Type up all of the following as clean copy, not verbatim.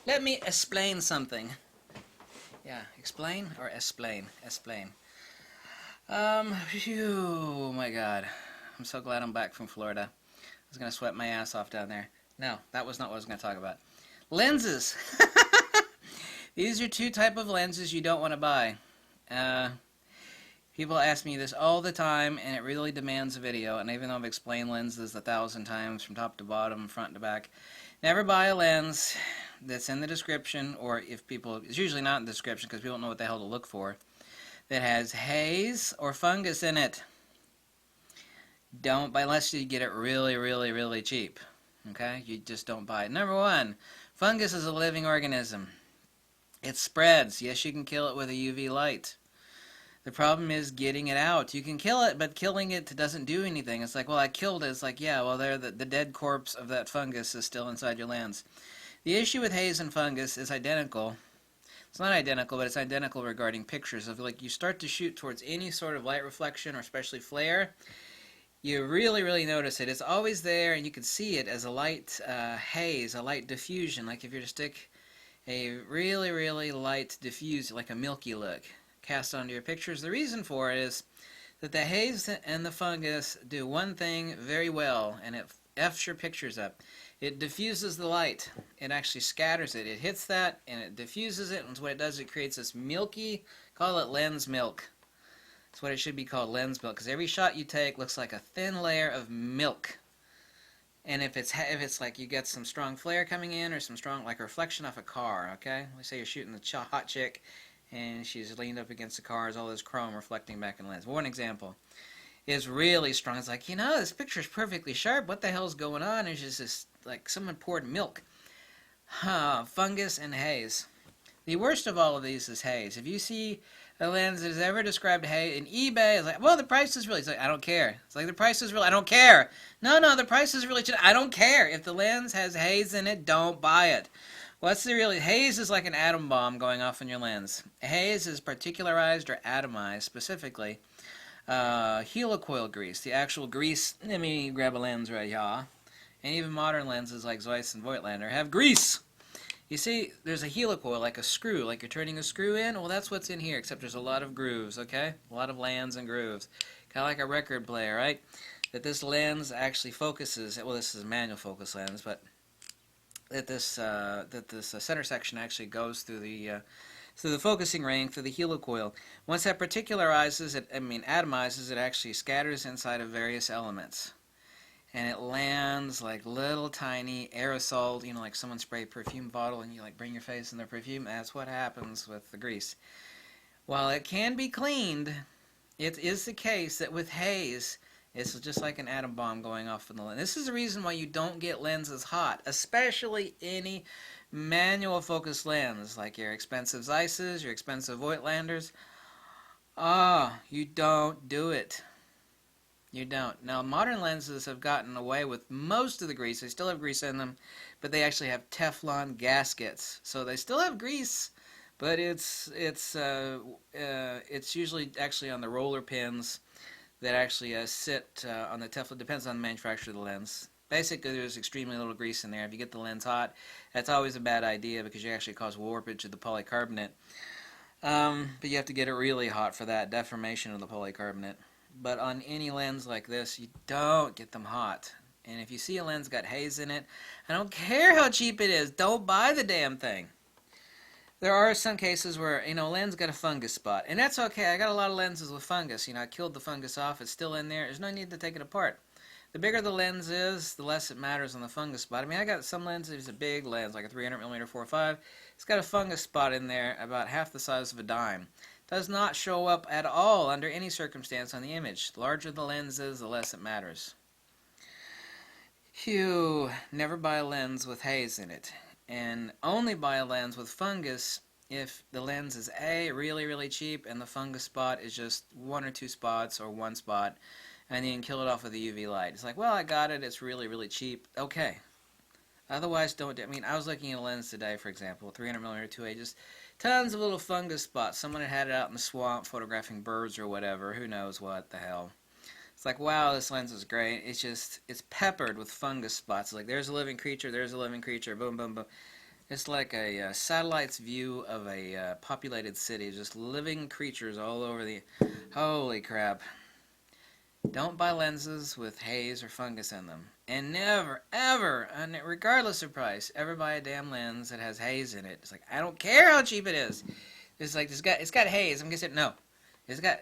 Let me explain something. Yeah, explain or explain? Explain. Phew, oh my God. I'm so glad I'm back from Florida. I was going to sweat my ass off down there. No, that was not what I was going to talk about. Lenses. These are two type of lenses you don't want to buy. Uh, People ask me this all the time, and it really demands a video. And even though I've explained lenses 1,000 times from top to bottom, front to back, never buy a lens that's in the description, or if people, it's usually not in the description because people don't know what the hell to look for, that has haze or fungus in it. Don't buy unless you get it really, really, really cheap. Okay? You just don't buy it. Number one, fungus is a living organism. It spreads. Yes, you can kill it with a UV light. The problem is getting it out. You can kill it, but killing it doesn't do anything. It's like, well, I killed it. It's like, yeah, well, the dead corpse of that fungus is still inside your lens. The issue with haze and fungus is identical. It's not identical, but it's identical regarding pictures. Of like, you start to shoot towards any sort of light reflection or especially flare, you really, really notice it. It's always there, and you can see it as a light haze, a light diffusion. Like if you were to stick a really, really light diffuse, like a milky look, cast onto your pictures. The reason for it is that the haze and the fungus do one thing very well, and it F's your pictures up. It diffuses the light. It actually scatters it. It hits that, and it diffuses it, and what it does, it creates this milky, call it lens milk. That's what it should be called, lens milk, because every shot you take looks like a thin layer of milk. And if it's like you get some strong flare coming in, or some strong, like a reflection off a car, okay? Let's say you're shooting the hot chick, and she's leaned up against the car, there's all this chrome reflecting back in the lens. One example is really strong. It's like, this picture's perfectly sharp. What the hell's going on? It's just this, like someone poured milk. Fungus and haze. The worst of all of these is haze. If you see a lens that has ever described haze in eBay, it's like, well, the price is really, it's like, I don't care. It's like, the price is really, I don't care. No, the price is really, I don't care. If the lens has haze in it, don't buy it. What's the real? Haze is like an atom bomb going off in your lens. Haze is particularized or atomized, specifically helicoil grease, the actual grease. Let me grab a lens right here. And even modern lenses like Zeiss and Voigtlander have grease. You see, there's a helicoil, like a screw, like you're turning a screw in. Well, that's what's in here, except there's a lot of grooves, okay? A lot of lands and grooves. Kind of like a record player, right? That this lens actually focuses, well, this is a manual focus lens, but that this center section actually goes through the focusing ring, through the helicoil. Once that particularizes, atomizes, it actually scatters inside of various elements. And it lands like little tiny aerosol, like someone spray a perfume bottle and you like bring your face in their perfume. That's what happens with the grease. While it can be cleaned, it is the case that with haze, it's just like an atom bomb going off in the lens. This is the reason why you don't get lenses hot, especially any manual focus lens, like your expensive Zeiss's, your expensive Voigtlanders. You don't do it. You don't. Now, modern lenses have gotten away with most of the grease. They still have grease in them, but they actually have Teflon gaskets. So they still have grease, but it's usually actually on the roller pins that actually sit on the Teflon. Depends on the manufacturer of the lens. Basically, there's extremely little grease in there. If you get the lens hot, that's always a bad idea because you actually cause warpage of the polycarbonate. But you have to get it really hot for that, deformation of the polycarbonate. But on any lens like this, you don't get them hot. And if you see a lens got haze in it, I don't care how cheap it is, don't buy the damn thing. There are some cases where, a lens got a fungus spot. And that's okay. I got a lot of lenses with fungus. I killed the fungus off. It's still in there. There's no need to take it apart. The bigger the lens is, the less it matters on the fungus spot. I got some lenses, it's a big lens, like a 300mm 4.5. It's got a fungus spot in there about half the size of a dime. Does not show up at all under any circumstance on the image. The larger the lens is, the less it matters. Phew, never buy a lens with haze in it. And only buy a lens with fungus if the lens is A, really, really cheap, and the fungus spot is just one or two spots or one spot, and you can kill it off with a UV light. It's like, well, I got it, it's really, really cheap. Okay. Otherwise, don't. I was looking at a lens today, for example, 300mm 2A, just tons of little fungus spots. Someone had it out in the swamp photographing birds or whatever. Who knows what the hell. It's like, wow, this lens is great. It's peppered with fungus spots. It's like, there's a living creature, boom, boom, boom. It's like a satellite's view of a populated city, just living creatures all over the... Holy crap. Don't buy lenses with haze or fungus in them. And never, ever, and regardless of price, ever buy a damn lens that has haze in it. It's like, I don't care how cheap it is. It's like, it's got haze. I'm going to say, no.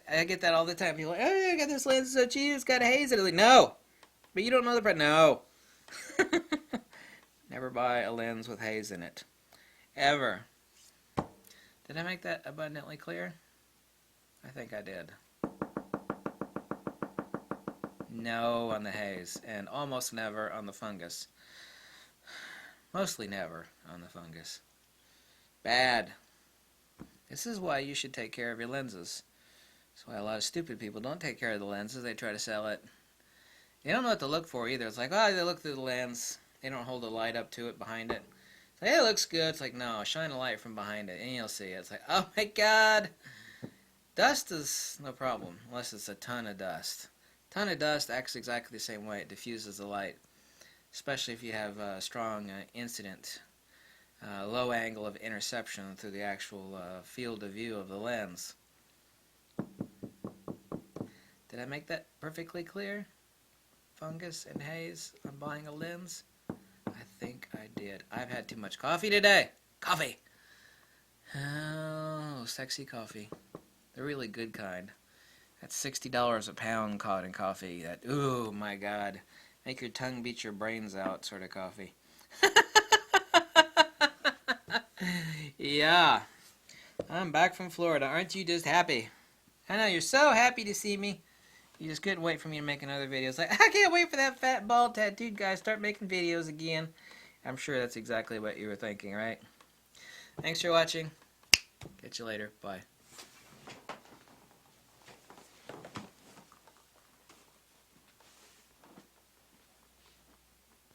I get that all the time. People are like, oh, I got this lens so cheap, it's got haze in it. Like, no. But you don't know the price. No. Never buy a lens with haze in it. Ever. Did I make that abundantly clear? I think I did. No on the haze, and almost never on the fungus. Mostly never on the fungus. Bad. This is why you should take care of your lenses. That's why a lot of stupid people don't take care of the lenses. They try to sell it. They don't know what to look for either. It's like, oh, they look through the lens. They don't hold the light up to it behind it. It's like, hey, it looks good. It's like, no, shine a light from behind it, and you'll see it. It's like, oh my God. Dust is no problem, unless it's a ton of dust. A ton of dust acts exactly the same way. It diffuses the light, especially if you have a strong incident, low angle of interception through the actual field of view of the lens. Did I make that perfectly clear? Fungus and haze on buying a lens? I think I did. I've had too much coffee today. Coffee! Oh, sexy coffee. The really good kind. That's $60 a pound caught in coffee. That, ooh, my God. Make your tongue beat your brains out sort of coffee. Yeah. I'm back from Florida. Aren't you just happy? I know, you're so happy to see me. You just couldn't wait for me to make another video. It's like, I can't wait for that fat, bald, tattooed guy to start making videos again. I'm sure that's exactly what you were thinking, right? Thanks for watching. Catch you later. Bye.